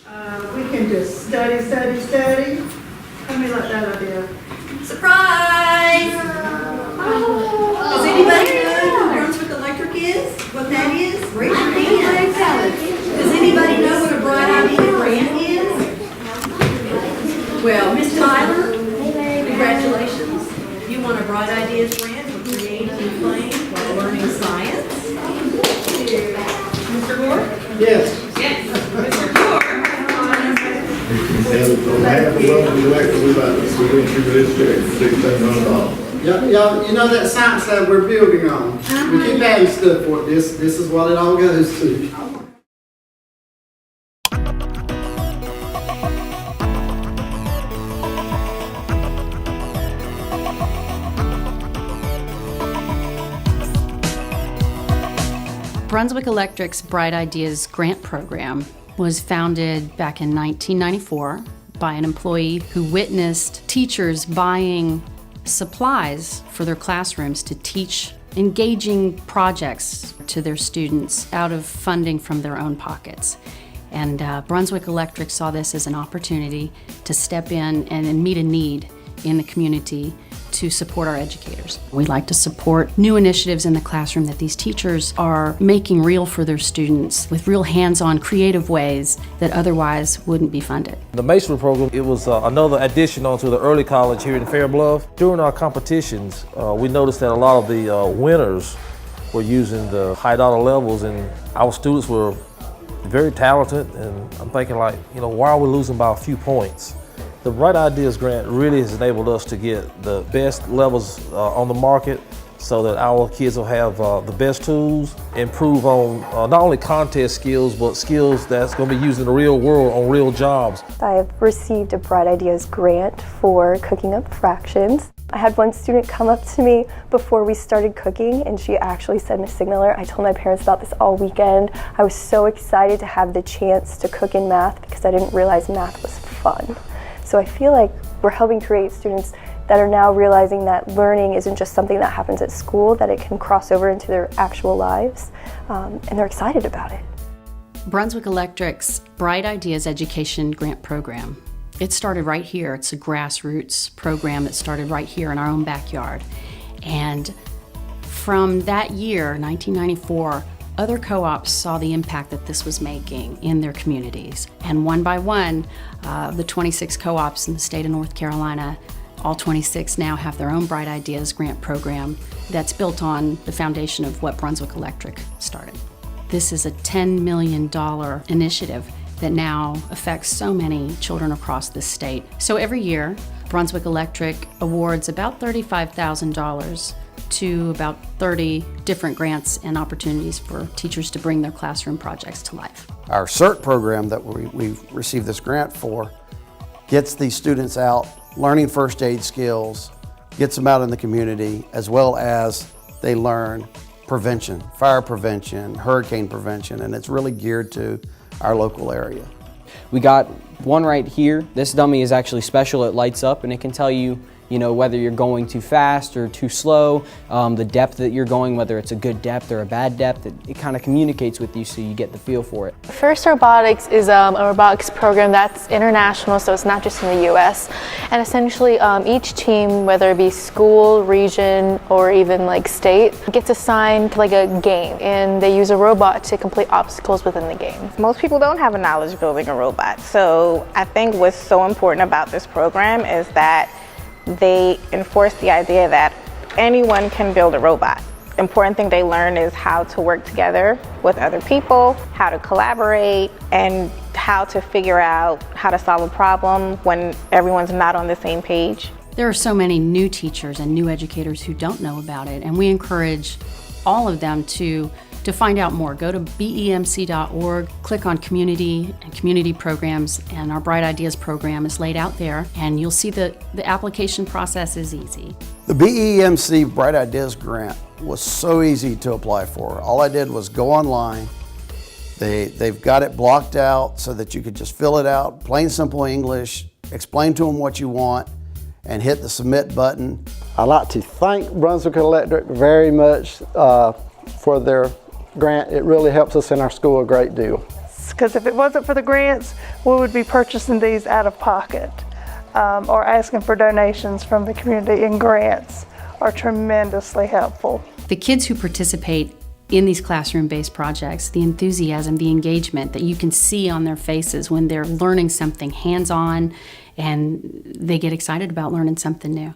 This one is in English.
We can just study. How many like that idea? Surprise! Does anybody know who Brunswick Electric is? What that is? Raise your hand. Does anybody know what a Bright Idea grant is? Well, Miss Tyler, congratulations. You won a Bright Ideas grant for creating and playing while learning science. Mr. Gore? Yes. Yes. Mr. Gore. And on behalf of Brunswick Electric, we'd like to present you with this check for $1,600. Y'all, you know that science lab we're building on? We keep adding stuff for it. This is what it all goes to. Brunswick Electric's Bright Ideas grant program was founded back in 1994 by an employee who witnessed teachers buying supplies for their classrooms to teach engaging projects to their students out of funding from their own pockets. And Brunswick Electric saw this as an opportunity to step in and meet a need in the community to support our educators. We like to support new initiatives in the classroom that these teachers are making real for their students with real hands-on creative ways that otherwise wouldn't be funded. The Masonry program, it was another addition onto the early college here in Fair Bluff. During our competitions, we noticed that a lot of the winners were using the high dollar levels, and our students were very talented, and I'm thinking like, why are we losing by a few points? The Bright Ideas grant really has enabled us to get the best levels on the market so that our kids will have the best tools, improve on not only contest skills, but skills that's going to be used in the real world on real jobs. I've received a Bright Ideas grant for cooking up fractions. I had one student come up to me before we started cooking, and she actually said, Ms. Signaler, I told my parents about this all weekend. I was so excited to have the chance to cook in math because I didn't realize math was fun. So I feel like we're helping create students that are now realizing that learning isn't just something that happens at school, that it can cross over into their actual lives, and they're excited about it. Brunswick Electric's Bright Ideas Education Grant Program. It started right here. It's a grassroots program that started right here in our own backyard. And from that year, 1994, other co-ops saw the impact that this was making in their communities. And one by one, the 26 co-ops in the state of North Carolina, all 26 now have their own Bright Ideas grant program that's built on the foundation of what Brunswick Electric started. This is a $10 million initiative that now affects so many children across the state. So every year, Brunswick Electric awards about $35,000 to about 30 different grants and opportunities for teachers to bring their classroom projects to life. Our CERT program that we've received this grant for gets these students out learning first aid skills, gets them out in the community, as well as they learn prevention, fire prevention, hurricane prevention, and it's really geared to our local area. We got one right here. This dummy is actually special. It lights up and it can tell you, whether you're going too fast or too slow, the depth that you're going, whether it's a good depth or a bad depth, it kind of communicates with you so you get the feel for it. First Robotics is a robotics program that's international, so it's not just in the US. And essentially each team, whether it be school, region, or even like state, gets assigned like a game, and they use a robot to complete obstacles within the game. Most people don't have a knowledge of building a robot, so I think what's so important about this program is that they enforce the idea that anyone can build a robot. The important thing they learn is how to work together with other people, how to collaborate, and how to figure out how to solve a problem when everyone's not on the same page. There are so many new teachers and new educators who don't know about it, and we encourage all of them to find out more. Go to BEMC.org, click on community and community programs, and our Bright Ideas program is laid out there, and you'll see the application process is easy. The BEMC Bright Ideas grant was so easy to apply for. All I did was go online. They've got it blocked out so that you could just fill it out, plain simple English, explain to them what you want, and hit the submit button. I'd like to thank Brunswick Electric very much for their grant. It really helps us in our school a great deal. because if it wasn't for the grants, we would be purchasing these out of pocket or asking for donations from the community, and grants are tremendously helpful. The kids who participate in these classroom-based projects, the enthusiasm, the engagement that you can see on their faces when they're learning something hands-on, and they get excited about learning something new.